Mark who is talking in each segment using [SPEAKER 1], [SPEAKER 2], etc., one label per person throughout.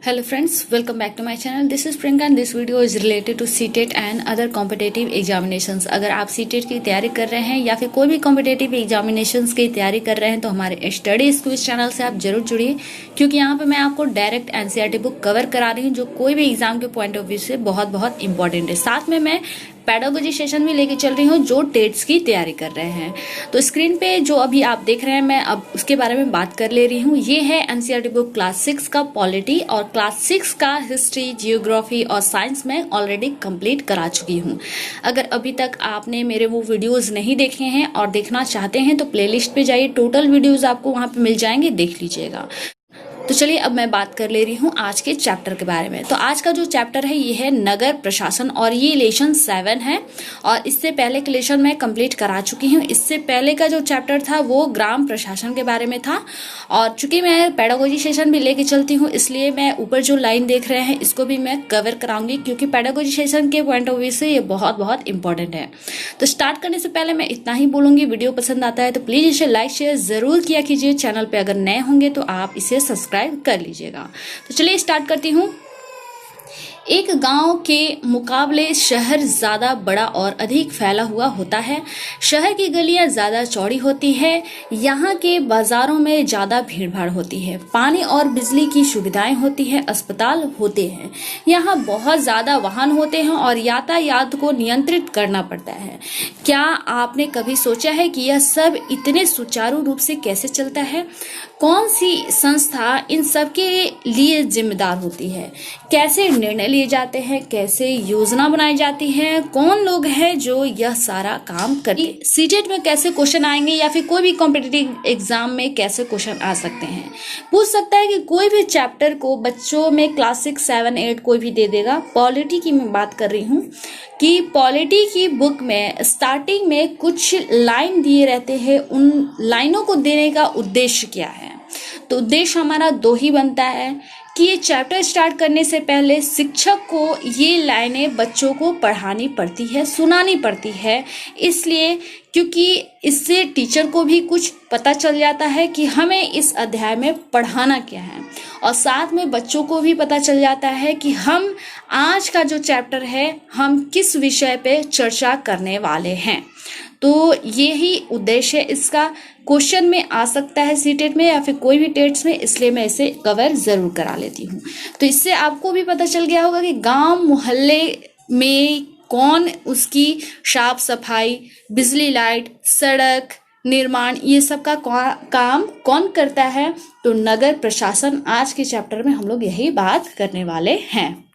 [SPEAKER 1] Hello friends, welcome back to my channel. This is Priyanka and this video is related to CTET and other competitive examinations. अगर आप CTET की तैयारी कर रहे हैं या फिर कोई भी competitive examinations की तैयारी कर रहे हैं तो हमारे स्टडी स्क्विज चैनल से आप जरूर जुड़िए, क्योंकि यहाँ पे मैं आपको डायरेक्ट एनसीईआरटी बुक कवर करा रही हूँ जो कोई भी एग्जाम के पॉइंट ऑफ व्यू से बहुत बहुत इंपॉर्टेंट है। साथ में मैं पेडागोजी सेशन भी लेके चल रही हूँ जो टेट्स की तैयारी कर रहे हैं। तो स्क्रीन पे जो अभी आप देख रहे हैं मैं अब उसके बारे में बात कर ले रही हूँ। ये है एनसीईआरटी बुक क्लास 6 का पॉलिटी और क्लास 6 का हिस्ट्री, जियोग्राफी और साइंस में ऑलरेडी कंप्लीट करा चुकी हूँ। अगर अभी तक आपने मेरे वो वीडियोज नहीं देखे हैं और देखना चाहते हैं तो प्लेलिस्ट पे जाइए, टोटल वीडियोज आपको वहां पे मिल जाएंगे, देख लीजिएगा। तो चलिए अब मैं बात कर ले रही हूँ आज के चैप्टर के बारे में। तो आज का जो चैप्टर है ये है नगर प्रशासन और ये लेसन 7 है और इससे पहले के लेसन मैं कंप्लीट करा चुकी हूँ। इससे पहले का जो चैप्टर था वो ग्राम प्रशासन के बारे में था और चूंकि मैं पेडागोजी सेशन भी लेके चलती हूँ इसलिए मैं ऊपर जो लाइन देख रहे हैं इसको भी मैं कवर कराऊंगी, क्योंकि पेडागोजी सेशन के पॉइंट ऑफ व्यू से ये बहुत बहुत इंपॉर्टेंट है। तो स्टार्ट करने से पहले मैं इतना ही बोलूंगी, वीडियो पसंद आता है तो प्लीज इसे लाइक शेयर जरूर किया कीजिए। चैनल पे अगर नए होंगे तो आप इसे सब्सक्राइब कर लीजिएगा। तो चलिए स्टार्ट करती हूँ। एक गांव के मुकाबले शहर ज्यादा बड़ा और अधिक फैला हुआ होता है। शहर की गलियां ज्यादा चौड़ी होती है। यहाँ के बाजारों में ज्यादा भीड़ भाड़ होती है। पानी और बिजली की सुविधाएं होती है। अस्पताल होते हैं। यहाँ बहुत ज्यादा वाहन होते हैं और यातायात को नियंत्रित करना पड़ता है। क्या आपने कभी सोचा है कि यह सब इतने सुचारू रूप से कैसे चलता है? कौन सी संस्था इन सब के लिए जिम्मेदार होती है? कैसे निर्णय लिए जाते हैं? कैसे योजना बनाई जाती है? कौन लोग हैं जो यह सारा काम करते हैं? सीटेट में कैसे क्वेश्चन आएंगे या फिर कोई भी कॉम्पिटिटिव एग्जाम में कैसे क्वेश्चन आ सकते हैं? पूछ सकता है कि कोई भी चैप्टर को बच्चों में क्लास 6, 7, 8 कोई भी दे देगा। पॉलिटी की मैं बात कर रही हूँ कि पॉलिटी की बुक में स्टार्टिंग में कुछ लाइन दिए रहते हैं। उन लाइनों को देने का उद्देश्य क्या है? तो उद्देश्य हमारा दो ही बनता है कि ये चैप्टर स्टार्ट करने से पहले शिक्षक को ये लाइनें बच्चों को पढ़ानी पड़ती है, सुनानी पड़ती है, इसलिए क्योंकि इससे टीचर को भी कुछ पता चल जाता है कि हमें इस अध्याय में पढ़ाना क्या है और साथ में बच्चों को भी पता चल जाता है कि हम आज का जो चैप्टर है हम किस विषय पे चर्चा करने वाले हैं। तो यही उद्देश्य है इसका। क्वेश्चन में आ सकता है सीटेट में या फिर कोई भी टेट्स में, इसलिए मैं इसे कवर जरूर करा लेती हूँ। तो इससे आपको भी पता चल गया होगा कि गांव मोहल्ले में कौन उसकी साफ सफाई, बिजली, लाइट, सड़क निर्माण, ये सब का काम कौन करता है। तो नगर प्रशासन आज के चैप्टर में हम लोग यही बात करने वाले हैं।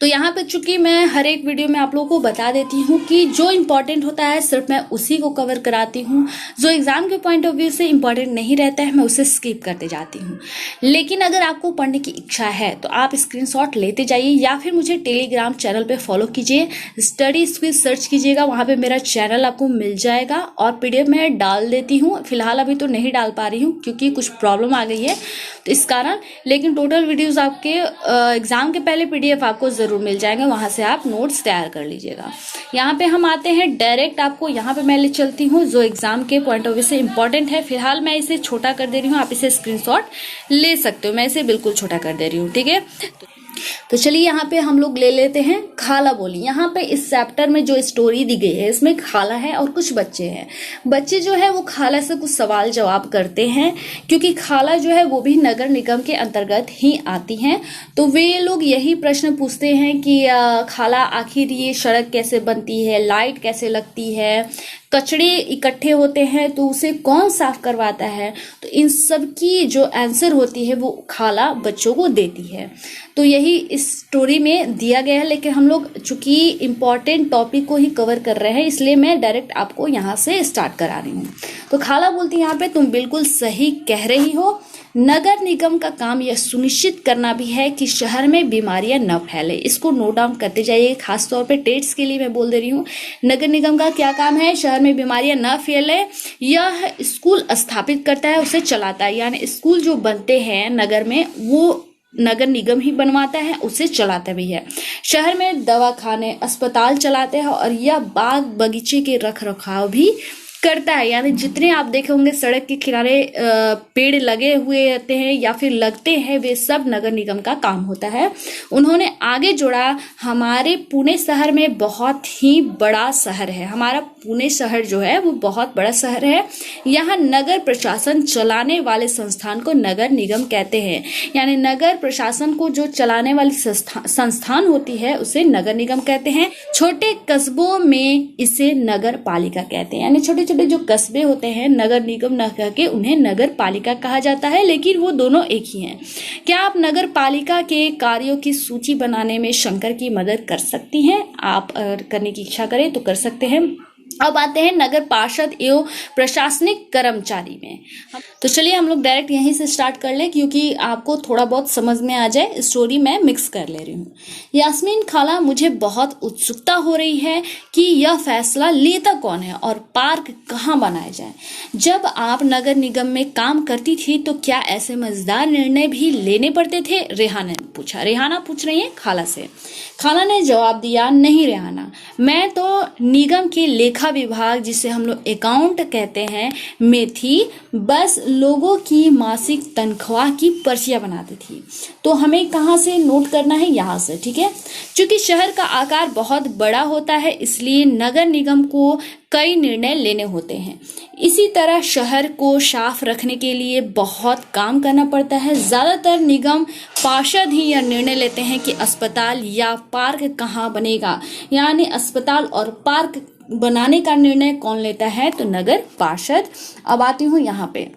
[SPEAKER 1] तो यहाँ पे चूंकि मैं हर एक वीडियो में आप लोगों को बता देती हूँ कि जो इम्पोर्टेंट होता है सिर्फ मैं उसी को कवर कराती हूँ। जो एग्जाम के पॉइंट ऑफ व्यू से इम्पोर्टेंट नहीं रहता है मैं उसे स्किप करते जाती हूँ। लेकिन अगर आपको पढ़ने की इच्छा है तो आप स्क्रीनशॉट लेते जाइए या फिर मुझे टेलीग्राम चैनल पे फॉलो कीजिए। स्टडी स्क्विज सर्च कीजिएगा, वहाँ पे मेरा चैनल आपको मिल जाएगा और PDF में डाल देती हूँ। फिलहाल अभी तो नहीं डाल पा रही हूँ क्योंकि कुछ प्रॉब्लम आ गई है तो इस कारण, लेकिन टोटल वीडियोज आपके एग्जाम के पहले PDF आपको जरूर मिल जाएंगे, वहां से आप नोट्स तैयार कर लीजिएगा। यहाँ पे हम आते हैं डायरेक्ट, आपको यहाँ पे मैं ले चलती हूँ जो एग्जाम के पॉइंट ऑफ व्यू से इंपॉर्टेंट है। फिलहाल मैं इसे छोटा कर दे रही हूँ, आप इसे स्क्रीनशॉट ले सकते हो। मैं इसे बिल्कुल छोटा कर दे रही हूँ, ठीक है। तो चलिए यहाँ पे हम लोग ले लेते हैं खाला बोली। यहाँ पे इस चैप्टर में जो स्टोरी दी गई है इसमें खाला है और कुछ बच्चे हैं। बच्चे जो है वो खाला से कुछ सवाल जवाब करते हैं, क्योंकि खाला जो है वो भी नगर निगम के अंतर्गत ही आती हैं। तो वे लोग यही प्रश्न पूछते हैं कि खाला आखिर ये सड़क कैसे बनती है, लाइट कैसे लगती है, कचड़े इकट्ठे होते हैं तो उसे कौन साफ करवाता है। तो इन सब की जो आंसर होती है वो खाला बच्चों को देती है। तो यही इस स्टोरी में दिया गया है, लेकिन हम लोग चूंकि इम्पोर्टेंट टॉपिक को ही कवर कर रहे हैं इसलिए मैं डायरेक्ट आपको यहाँ से स्टार्ट करा रही हूँ। तो खाला बोलती है यहाँ पे, तुम बिल्कुल सही कह रही हो। नगर निगम का काम यह सुनिश्चित करना भी है कि शहर में बीमारियां न फैले। इसको नोट डाउन करते जाइए, खास तौर पे टेट्स के लिए मैं बोल दे रही हूँ। नगर निगम का क्या काम है? शहर में बीमारियां न फैले। यह स्कूल स्थापित करता है, उसे चलाता है, यानी स्कूल जो बनते हैं नगर में वो नगर निगम ही बनवाता है, उसे चलाता भी है। शहर में दवाखाने, अस्पताल चलाते हैं और यह बाग बगीचे के रख रखाव भी करता है। यानी जितने आप देखे होंगे सड़क के किनारे पेड़ लगे हुए रहते हैं या फिर लगते हैं, वे सब नगर निगम का काम होता है। उन्होंने आगे जोड़ा, हमारे पुणे शहर में बहुत ही बड़ा शहर है। हमारा पुणे शहर जो है वो बहुत बड़ा शहर है। यहाँ नगर प्रशासन चलाने वाले संस्थान को नगर निगम कहते हैं। यानी नगर प्रशासन को जो चलाने वाली संस्थान होती है उसे नगर निगम कहते हैं। छोटे कस्बों में इसे नगर पालिका कहते हैं। यानी छोटे छोटे जो कस्बे होते हैं नगर निगम न कह के उन्हें नगर पालिका कहा जाता है, लेकिन वो दोनों एक ही हैं। क्या आप नगर पालिका के कार्यों की सूची बनाने में शंकर की मदद कर सकती हैं? आप करने की इच्छा करें तो कर सकते हैं। अब आते हैं नगर पार्षद एवं प्रशासनिक कर्मचारी में। तो चलिए हम लोग डायरेक्ट यहीं से स्टार्ट कर लें, क्योंकि आपको थोड़ा बहुत समझ में आ जाए। स्टोरी मैं मिक्स कर ले रही हूँ। यास्मीन खाला, मुझे बहुत उत्सुकता हो रही है कि यह फैसला लेता कौन है और पार्क कहाँ बनाया जाए। जब आप नगर निगम में काम करती थी तो क्या ऐसे मजेदार निर्णय भी लेने पड़ते थे? रेहाना ने पूछा। रेहाना पूछ रही है खाला से। खाला ने जवाब दिया, नहीं रेहाना, मैं तो निगम के लेखा विभाग, जिसे हम लोग अकाउंट कहते हैं, में थी। बस लोगों की मासिक तनख्वाह की पर्चियां बनाती थी। तो हमें कहाँ से नोट करना है? यहाँ से, ठीक है। क्योंकि शहर का आकार बहुत बड़ा होता है, इसलिए नगर निगम को कई निर्णय लेने होते हैं। इसी तरह शहर को साफ रखने के लिए बहुत काम करना पड़ता है। ज्यादातर निगम पार्षद ही यह निर्णय लेते हैं कि अस्पताल या पार्क कहाँ बनेगा। यानी अस्पताल और पार्क बनाने का निर्णय कौन लेता है? तो नगर पार्षद। अब आती हूँ यहाँ पे।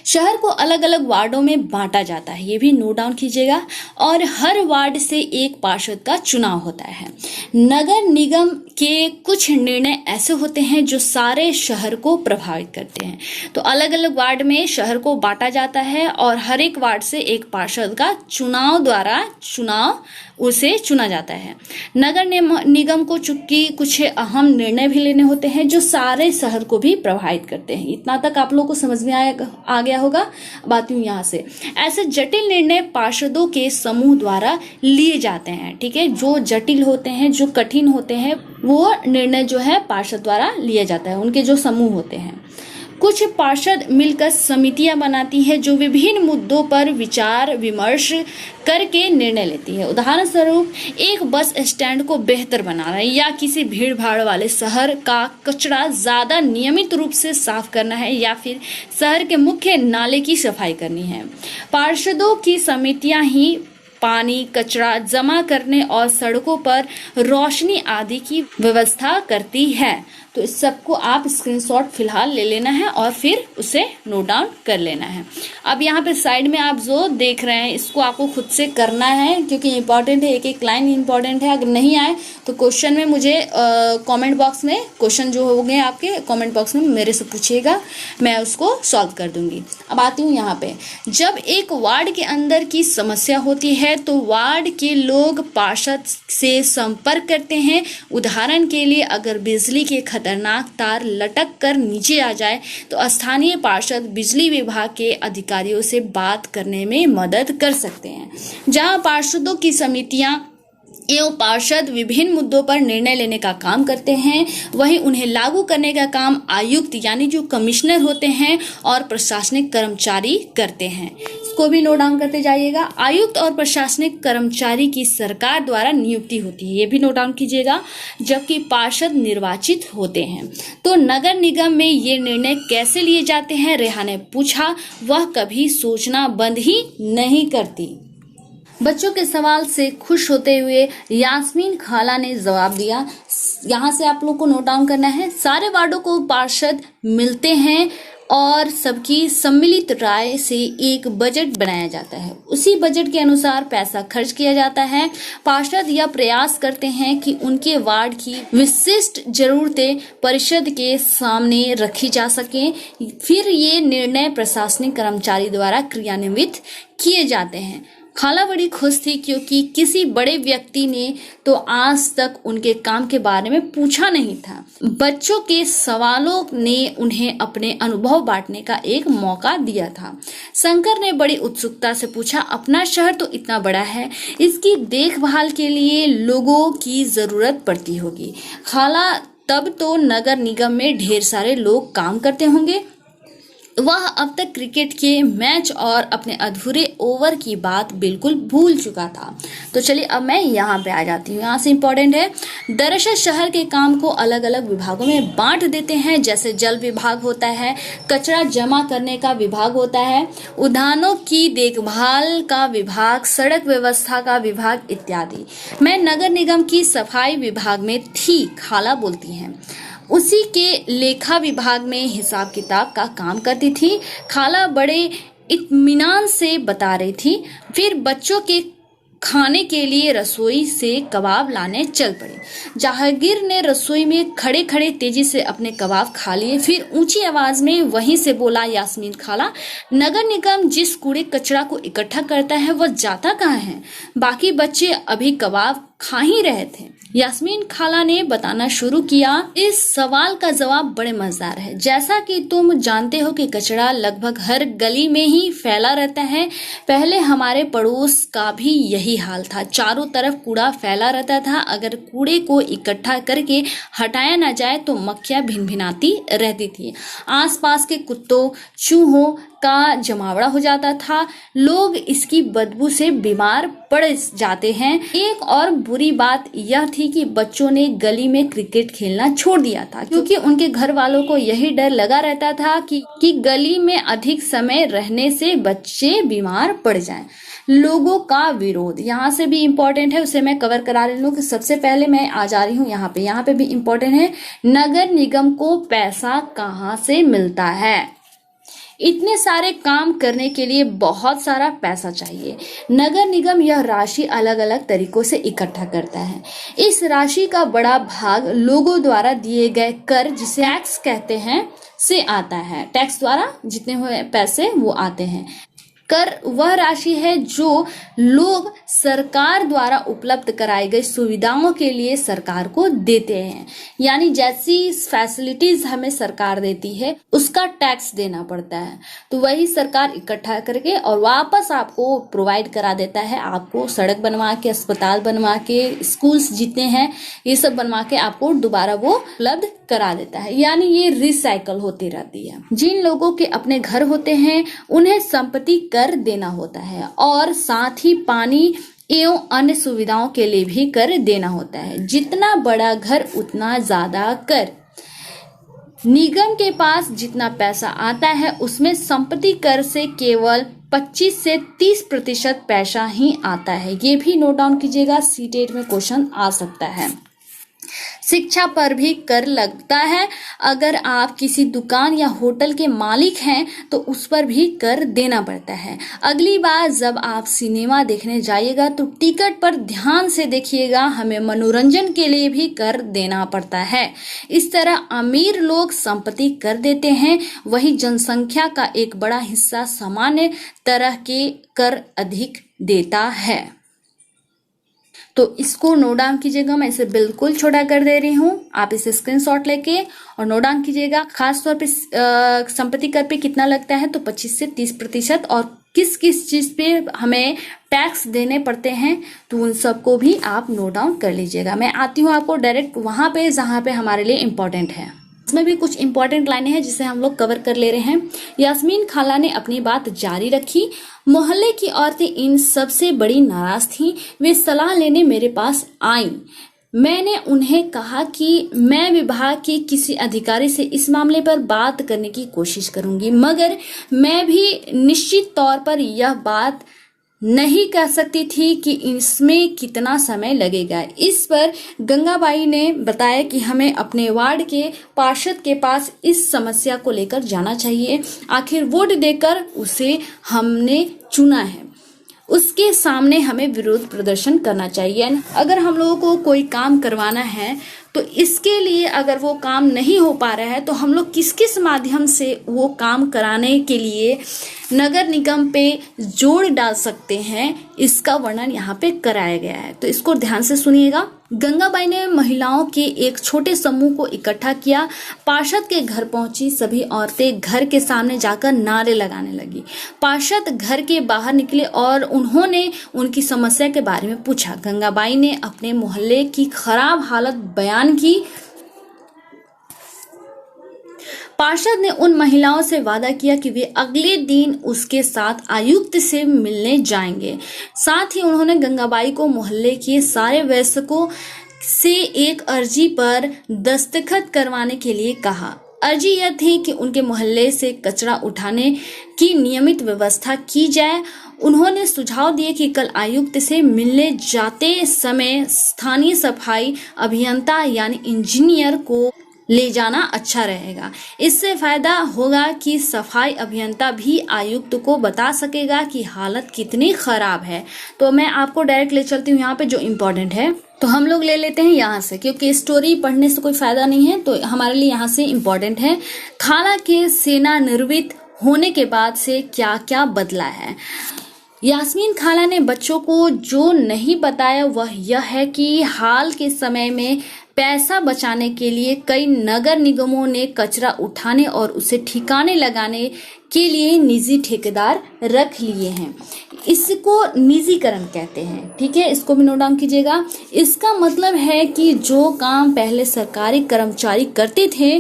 [SPEAKER 1] शहर को अलग अलग वार्डों में बांटा जाता है, ये भी नोट डाउन कीजिएगा, और हर वार्ड से एक पार्षद का चुनाव होता है। नगर निगम के कुछ निर्णय ऐसे होते हैं जो सारे शहर को प्रभावित करते हैं। तो अलग अलग वार्ड में शहर को बांटा जाता है और हर एक वार्ड से एक पार्षद का उसे चुना जाता है। नगर निगम को चूंकि कुछ अहम निर्णय भी लेने होते हैं जो सारे शहर को भी प्रभावित करते हैं। इतना तक आप लोगों को समझ में आ गया होगा। बात हूँ यहाँ से, ऐसे जटिल निर्णय पार्षदों के समूह द्वारा लिए जाते हैं, ठीक है। जो जटिल होते हैं, जो कठिन होते हैं, वो निर्णय जो है पार्षद द्वारा लिया जाता है, उनके जो समूह होते हैं। कुछ पार्षद मिलकर समितियां बनाती है जो विभिन्न मुद्दों पर विचार विमर्श करके निर्णय लेती है। उदाहरण स्वरूप, एक बस स्टैंड को बेहतर बनाना है या किसी भीड़ भाड़ वाले शहर का कचरा ज्यादा नियमित रूप से साफ करना है या फिर शहर के मुख्य नाले की सफाई करनी है। पार्षदों की समितियां ही पानी, कचरा जमा करने और सड़कों पर रोशनी आदि की व्यवस्था करती है। तो इस सबको आप स्क्रीनशॉट फिलहाल ले लेना है और फिर उसे नोट डाउन कर लेना है। अब यहाँ पे साइड में आप जो देख रहे हैं इसको आपको खुद से करना है, क्योंकि इंपॉर्टेंट है, एक एक लाइन इंपॉर्टेंट है। अगर नहीं आए तो क्वेश्चन में मुझे कमेंट बॉक्स में, क्वेश्चन जो हो गए आपके कमेंट बॉक्स में मेरे से पूछिएगा, मैं उसको सॉल्व कर दूंगी। अब आती हूँ यहाँ पे। जब एक वार्ड के अंदर की समस्या होती है तो वार्ड के लोग पार्षद से संपर्क करते हैं। उदाहरण के लिए, अगर बिजली के खतरनाक तार लटक कर नीचे आ जाए तो स्थानीय पार्षद बिजली विभाग के अधिकारियों से बात करने में मदद कर सकते हैं। जहां पार्षदों की समितियां एवं पार्षद विभिन्न मुद्दों पर निर्णय लेने का काम करते हैं, वहीं उन्हें लागू करने का काम आयुक्त यानी जो कमिश्नर होते हैं और प्रशासनिक कर्मचारी करते हैं। इसको भी नोट डाउन करते जाइएगा। आयुक्त और प्रशासनिक कर्मचारी की सरकार द्वारा नियुक्ति होती है, ये भी नोट डाउन कीजिएगा, जबकि पार्षद निर्वाचित होते हैं। तो नगर निगम में ये निर्णय कैसे लिए जाते हैं? रेहा ने पूछा। वह कभी सोचना बंद ही नहीं करती। बच्चों के सवाल से खुश होते हुए यास्मीन खाला ने जवाब दिया। यहाँ से आप लोग को नोट डाउन करना है। सारे वार्डों को पार्षद मिलते हैं और सबकी सम्मिलित राय से एक बजट बनाया जाता है। उसी बजट के अनुसार पैसा खर्च किया जाता है। पार्षद यह प्रयास करते हैं कि उनके वार्ड की विशिष्ट जरूरतें परिषद के सामने रखी जा सकें। फिर ये निर्णय प्रशासनिक कर्मचारी द्वारा क्रियान्वित किए जाते हैं। खाला बड़ी खुश थी क्योंकि किसी बड़े व्यक्ति ने तो आज तक उनके काम के बारे में पूछा नहीं था। बच्चों के सवालों ने उन्हें अपने अनुभव बांटने का एक मौका दिया था। शंकर ने बड़ी उत्सुकता से पूछा, अपना शहर तो इतना बड़ा है, इसकी देखभाल के लिए लोगों की जरूरत पड़ती होगी। खाला तब तो नगर निगम में ढेर सारे लोग काम करते होंगे। वह अब तक क्रिकेट के मैच और अपने अधूरे ओवर की बात बिल्कुल भूल चुका था। तो चलिए अब मैं यहाँ पे आ जाती हूँ, यहाँ से इम्पोर्टेंट है। दरअसल शहर के काम को अलग अलग विभागों में बांट देते हैं, जैसे जल विभाग होता है, कचरा जमा करने का विभाग होता है, उद्यानों की देखभाल का विभाग, सड़क व्यवस्था का विभाग इत्यादि। मैं नगर निगम की सफाई विभाग में थी, खाला बोलती हैं। उसी के लेखा विभाग में हिसाब किताब का काम करती थी। खाला बड़े इत्मीनान से बता रही थी। फिर बच्चों के खाने के लिए रसोई से कबाब लाने चल पड़े। जहांगीर ने रसोई में खड़े खड़े तेजी से अपने कबाब खा लिए। फिर ऊंची आवाज में वहीं से बोला, यास्मीन खाला, नगर निगम जिस कूड़े कचरा को इकट्ठा करता है वह जाता कहाँ है? बाकी बच्चे अभी कबाब खा ही रहे थे। यास्मीन खाला ने बताना शुरू किया। इस सवाल का जवाब बड़े मजेदार है। जैसा कि तुम जानते हो कि कचरा लगभग हर गली में ही फैला रहता है। पहले हमारे पड़ोस का भी यही हाल था। चारों तरफ कूड़ा फैला रहता था। अगर कूड़े को इकट्ठा करके हटाया ना जाए तो मक्खियां भिनभिनाती रहती थी। आसपास के कुत्तों, चूहों का जमावड़ा हो जाता था। लोग इसकी बदबू से बीमार पड़ जाते हैं। एक और बुरी बात यह थी कि बच्चों ने गली में क्रिकेट खेलना छोड़ दिया था, क्योंकि उनके घर वालों को यही डर लगा रहता था कि गली में अधिक समय रहने से बच्चे बीमार पड़ जाएं। लोगों का विरोध यहाँ से भी इम्पोर्टेंट है, उसे मैं कवर करा रही हूँ। कि सबसे पहले मैं आ जा रही हूँ यहाँ पे भी इम्पोर्टेंट है। नगर निगम को पैसा कहाँ से मिलता है? इतने सारे काम करने के लिए बहुत सारा पैसा चाहिए। नगर निगम यह राशि अलग अलग तरीकों से इकट्ठा करता है। इस राशि का बड़ा भाग लोगों द्वारा दिए गए कर, जिसे टैक्स कहते हैं, से आता है। टैक्स द्वारा जितने हुए पैसे वो आते हैं। कर वह राशि है जो लोग सरकार द्वारा उपलब्ध कराई गई सुविधाओं के लिए सरकार को देते हैं। यानी जैसी फैसिलिटीज हमें सरकार देती है उसका टैक्स देना पड़ता है। तो वही सरकार इकट्ठा करके और वापस आपको प्रोवाइड करा देता है। आपको सड़क बनवा के, अस्पताल बनवा के, स्कूल्स जितने हैं ये सब बनवा के आपको दोबारा वो उपलब्ध करा देता है। यानी ये रिसाइकल होती रहती है। जिन लोगों के अपने घर होते हैं उन्हें संपत्ति कर देना होता है और साथ ही पानी एवं अन्य सुविधाओं के लिए भी कर देना होता है। जितना बड़ा घर उतना ज्यादा कर। निगम के पास जितना पैसा आता है उसमें संपत्ति कर से केवल 25 से 30% पैसा ही आता है। ये भी नोट डाउन कीजिएगा, सीटेट में क्वेश्चन आ सकता है। शिक्षा पर भी कर लगता है। अगर आप किसी दुकान या होटल के मालिक हैं तो उस पर भी कर देना पड़ता है। अगली बार जब आप सिनेमा देखने जाइएगा तो टिकट पर ध्यान से देखिएगा, हमें मनोरंजन के लिए भी कर देना पड़ता है। इस तरह अमीर लोग संपत्ति कर देते हैं, वही जनसंख्या का एक बड़ा हिस्सा सामान्य तरह के कर अधिक देता है। तो इसको नोट डाउन कीजिएगा, मैं इसे बिल्कुल छोटा कर दे रही हूँ। आप इसे स्क्रीनशॉट लेके और नोट डाउन कीजिएगा। खास तौर पे संपत्ति कर पे कितना लगता है तो 25 से 30%, और किस किस चीज पे हमें टैक्स देने पड़ते हैं तो उन सबको भी आप नोट डाउन कर लीजिएगा। मैं आती हूँ आपको डायरेक्ट वहां पे जहां पे हमारे लिए इम्पोर्टेंट है। इसमें भी कुछ इंपॉर्टेंट लाइनें हैं जिसे हम लोग कवर कर ले रहे हैं। यास्मीन खाला ने अपनी बात जारी रखी। मोहल्ले की औरतें इन सबसे बड़ी नाराज थीं। वे सलाह लेने मेरे पास आईं। मैंने उन्हें कहा कि मैं विभाग के किसी अधिकारी से इस मामले पर बात करने की कोशिश करूंगी, मगर मैं भी निश्चित तौर पर यह बात नहीं कह सकती थी कि इसमें कितना समय लगेगा। इस पर गंगाबाई ने बताया कि हमें अपने वार्ड के पार्षद के पास इस समस्या को लेकर जाना चाहिए। आखिर वोट देकर उसे हमने चुना है, उसके सामने हमें विरोध प्रदर्शन करना चाहिए। अगर हम लोगों को कोई काम करवाना है तो इसके लिए अगर वो काम नहीं हो पा रहा है तो हम लोग किस किस माध्यम से वो काम कराने के लिए नगर निगम पे जोड़ डाल सकते हैं, इसका वर्णन यहाँ पे कराया गया है। तो इसको ध्यान से सुनिएगा। गंगाबाई ने महिलाओं के एक छोटे समूह को इकट्ठा किया। पार्षद के घर पहुंची। सभी औरतें घर के सामने जाकर नारे लगाने लगी। पार्षद घर के बाहर निकले और उन्होंने उनकी समस्या के बारे में पूछा। गंगाबाई ने अपने मोहल्ले की खराब हालत बयान की। पार्षद ने उन महिलाओं से वादा किया कि वे अगले दिन उसके साथ आयुक्त से मिलने जाएंगे। साथ ही उन्होंने गंगाबाई को मोहल्ले के सारे वयस्कों से एक अर्जी पर दस्तखत करवाने के लिए कहा। अर्जी यह थी कि उनके मोहल्ले से कचरा उठाने की नियमित व्यवस्था की जाए। उन्होंने सुझाव दिए कि कल आयुक्त से मिलने जाते समय स्थानीय सफाई अभियंता यानी इंजीनियर को ले जाना अच्छा रहेगा। इससे फायदा होगा कि सफाई अभियंता भी आयुक्त को बता सकेगा कि हालत कितनी खराब है। तो मैं आपको डायरेक्ट ले चलती हूँ यहाँ पे जो इम्पोर्टेंट है, तो हम लोग ले लेते हैं यहाँ से, क्योंकि स्टोरी पढ़ने से कोई फायदा नहीं है, तो हमारे लिए यहाँ से इम्पोर्टेंट है। खाला के सेवानिवृत्त होने के बाद से क्या क्या बदला है। यास्मीन खाला ने बच्चों को जो नहीं बताया वह यह है कि हाल के समय में पैसा बचाने के लिए कई नगर निगमों ने कचरा उठाने और उसे ठिकाने लगाने के लिए निजी ठेकेदार रख लिए हैं। इसको निजीकरण कहते हैं, ठीक है, इसको भी नोट डाउन कीजिएगा। इसका मतलब है कि जो काम पहले सरकारी कर्मचारी करते थे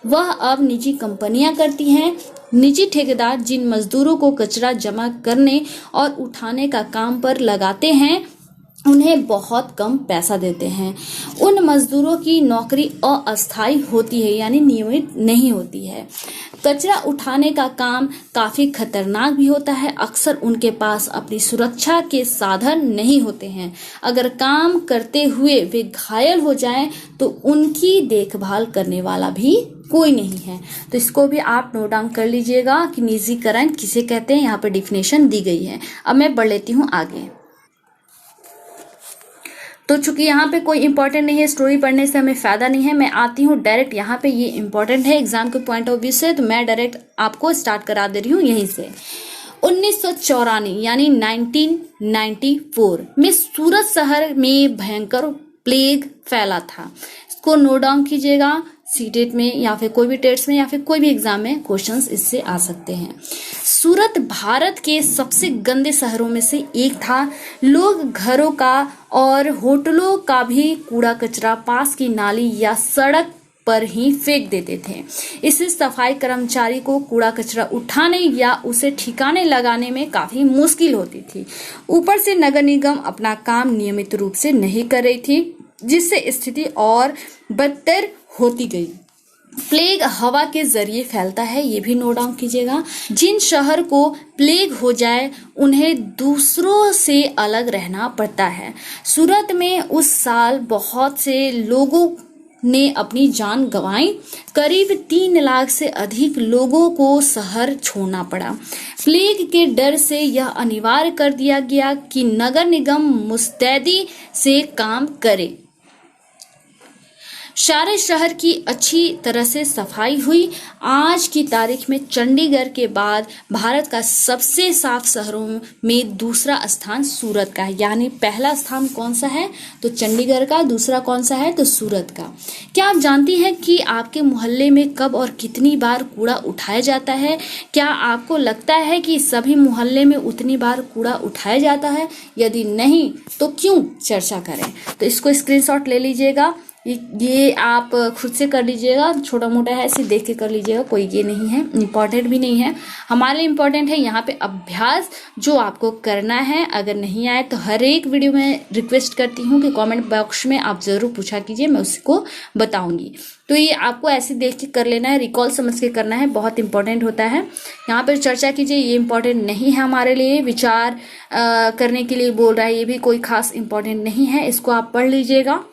[SPEAKER 1] वह अब निजी कंपनियां करती हैं। निजी ठेकेदार जिन मजदूरों को कचरा जमा करने और उठाने का काम पर लगाते हैं उन्हें बहुत कम पैसा देते हैं। उन मजदूरों की नौकरी अस्थायी होती है, यानी नियमित नहीं होती है। कचरा उठाने का काम काफी खतरनाक भी होता है। अक्सर उनके पास अपनी सुरक्षा के साधन नहीं होते हैं। अगर काम करते हुए वे घायल हो जाएं तो उनकी देखभाल करने वाला भी कोई नहीं है। तो इसको भी आप नोट डाउन कर लीजिएगा कि निजीकरण किसे कहते हैं, यहाँ पे डिफिनेशन दी गई है। अब मैं बढ़ लेती हूँ आगे। तो चूंकि यहाँ पे कोई इंपॉर्टेंट नहीं है, स्टोरी पढ़ने से हमें फायदा नहीं है, मैं आती हूँ डायरेक्ट यहाँ पे। ये इंपॉर्टेंट है एग्जाम के पॉइंट ऑफ व्यू से, तो मैं डायरेक्ट आपको स्टार्ट करा दे रही हूँ यहीं से। 1994 यानी 1994 में सूरत शहर में भयंकर प्लेग फैला था। इसको नोट डाउन कीजिएगा। सीटेट में या फिर कोई भी टेट्स में या फिर कोई भी एग्जाम में क्वेश्चंस इससे आ सकते हैं। सूरत भारत के सबसे गंदे शहरों में से एक था। लोग घरों का और होटलों का भी कूड़ा कचरा पास की नाली या सड़क पर ही फेंक देते थे। इससे सफाई कर्मचारी को कूड़ा कचरा उठाने या उसे ठिकाने लगाने में काफी मुश्किल होती थी। ऊपर से नगर निगम अपना काम नियमित रूप से नहीं कर रही थी, जिससे स्थिति और बदतर होती गई। प्लेग हवा के जरिए फैलता है, ये भी नोट डाउन कीजिएगा। जिन शहर को प्लेग हो जाए उन्हें दूसरों से अलग रहना पड़ता है। सूरत में उस साल बहुत से लोगों ने अपनी जान गंवाई। करीब 3 लाख से अधिक लोगों को शहर छोड़ना पड़ा। प्लेग के डर से यह अनिवार्य कर दिया गया कि नगर निगम मुस्तैदी से काम करे। सारे शहर की अच्छी तरह से सफाई हुई। आज की तारीख में चंडीगढ़ के बाद भारत का सबसे साफ शहरों में दूसरा स्थान सूरत का है। यानी पहला स्थान कौन सा है तो चंडीगढ़ का, दूसरा कौन सा है तो सूरत का। क्या आप जानती हैं कि आपके मोहल्ले में कब और कितनी बार कूड़ा उठाया जाता है? क्या आपको लगता है कि सभी मोहल्ले में उतनी बार कूड़ा उठाया जाता है? यदि नहीं तो क्यों? चर्चा करें। तो इसको स्क्रीनशॉट ले लीजिएगा। ये आप खुद से कर लीजिएगा, छोटा मोटा है, इसे देख के कर लीजिएगा, कोई ये नहीं है, इम्पोर्टेंट भी नहीं है। हमारे लिए इम्पोर्टेंट है यहाँ पे अभ्यास जो आपको करना है। अगर नहीं आए तो हर एक वीडियो में रिक्वेस्ट करती हूँ कि कमेंट बॉक्स में आप जरूर पूछा कीजिए, मैं उसको बताऊंगी। तो ये आपको ऐसे देख के कर लेना है, रिकॉल समझ के करना है, बहुत इंपॉर्टेंट होता है। यहाँ पर चर्चा कीजिए, ये इंपॉर्टेंट नहीं है हमारे लिए, विचार करने के लिए बोल रहा है, ये भी कोई खास इंपॉर्टेंट नहीं है, इसको आप पढ़ लीजिएगा।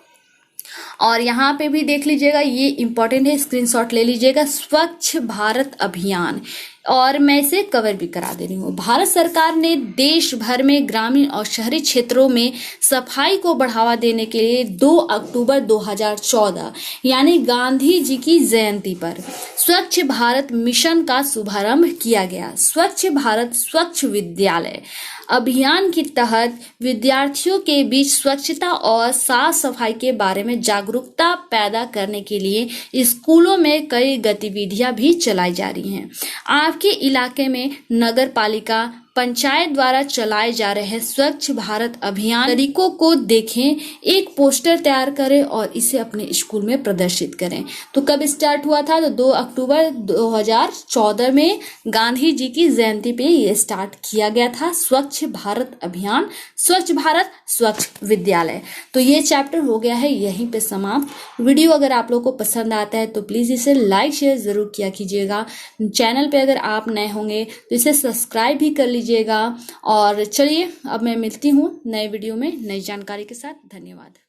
[SPEAKER 1] और यहाँ पे भी देख लीजिएगा, ये इंपॉर्टेंट है, स्क्रीनशॉट ले लीजिएगा। स्वच्छ भारत अभियान, और मैं इसे कवर भी करा दे रही हूँ। भारत सरकार ने देश भर में ग्रामीण और शहरी क्षेत्रों में सफाई को बढ़ावा देने के लिए 2 अक्टूबर 2014 यानी गांधी जी की जयंती पर स्वच्छ भारत मिशन का शुभारंभ किया गया। स्वच्छ भारत स्वच्छ विद्यालय अभियान के तहत विद्यार्थियों के बीच स्वच्छता और साफ सफाई के बारे में जागरूकता पैदा करने के लिए स्कूलों में कई गतिविधियां भी चलाई जा रही हैं। आपके इलाके में नगर पालिका, पंचायत द्वारा चलाए जा रहे स्वच्छ भारत अभियान तरीकों को देखें, एक पोस्टर तैयार करें और इसे अपने स्कूल में प्रदर्शित करें। तो कब स्टार्ट हुआ था? तो 2 अक्टूबर 2014 में गांधी जी की जयंती पे ये स्टार्ट किया गया था, स्वच्छ भारत अभियान, स्वच्छ भारत स्वच्छ विद्यालय। तो ये चैप्टर हो गया है यहीं पे समाप्त। वीडियो अगर आप लोग को पसंद आता है तो प्लीज इसे लाइक शेयर जरूर किया कीजिएगा। चैनल पे अगर आप नए होंगे तो इसे सब्सक्राइब भी कर लीजिएगा। और चलिए अब मैं मिलती हूँ नए वीडियो में नई जानकारी के साथ। धन्यवाद।